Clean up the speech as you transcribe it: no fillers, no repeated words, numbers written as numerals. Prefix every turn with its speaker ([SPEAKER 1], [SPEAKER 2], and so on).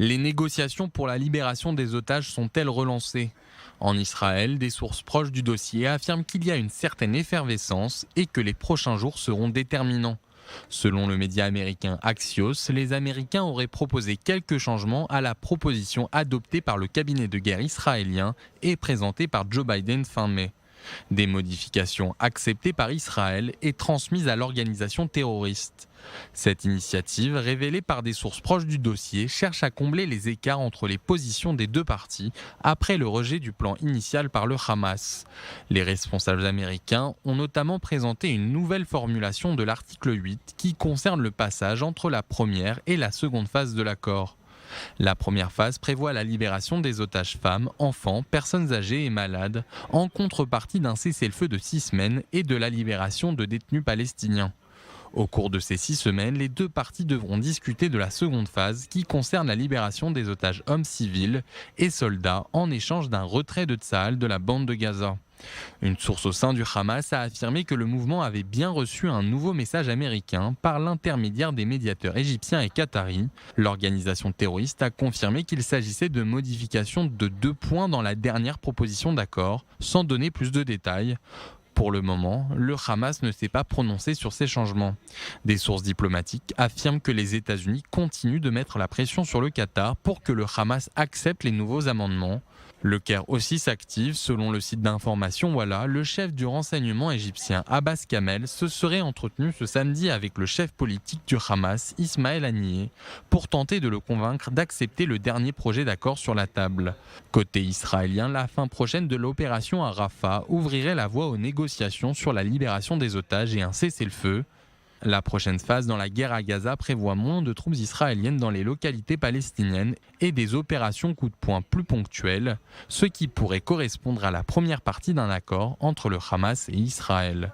[SPEAKER 1] Les négociations pour la libération des otages sont-elles relancées? En Israël, des sources proches du dossier affirment qu'il y a une certaine effervescence et que les prochains jours seront déterminants. Selon le média américain Axios, les Américains auraient proposé quelques changements à la proposition adoptée par le cabinet de guerre israélien et présentée par Joe Biden fin mai. Des modifications acceptées par Israël et transmises à l'organisation terroriste. Cette initiative, révélée par des sources proches du dossier, cherche à combler les écarts entre les positions des deux parties après le rejet du plan initial par le Hamas. Les responsables américains ont notamment présenté une nouvelle formulation de l'article 8 qui concerne le passage entre la première et la seconde phase de l'accord. La première phase prévoit la libération des otages femmes, enfants, personnes âgées et malades, en contrepartie d'un cessez-le-feu de 6 semaines et de la libération de détenus palestiniens. Au cours de ces 6 semaines, les deux parties devront discuter de la seconde phase qui concerne la libération des otages hommes civils et soldats en échange d'un retrait de Tsahal de la bande de Gaza. Une source au sein du Hamas a affirmé que le mouvement avait bien reçu un nouveau message américain par l'intermédiaire des médiateurs égyptiens et qataris. L'organisation terroriste a confirmé qu'il s'agissait de modifications de 2 points dans la dernière proposition d'accord, sans donner plus de détails. Pour le moment, le Hamas ne s'est pas prononcé sur ces changements. Des sources diplomatiques affirment que les États-Unis continuent de mettre la pression sur le Qatar pour que le Hamas accepte les nouveaux amendements. Le Caire aussi s'active. Selon le site d'information Walla, le chef du renseignement égyptien Abbas Kamel se serait entretenu ce samedi avec le chef politique du Hamas, Ismaël Haniyeh, pour tenter de le convaincre d'accepter le dernier projet d'accord sur la table. Côté israélien, la fin prochaine de l'opération à Rafah ouvrirait la voie aux négociations sur la libération des otages et un cessez-le-feu. La prochaine phase dans la guerre à Gaza prévoit moins de troupes israéliennes dans les localités palestiniennes et des opérations coup de poing plus ponctuelles, ce qui pourrait correspondre à la première partie d'un accord entre le Hamas et Israël.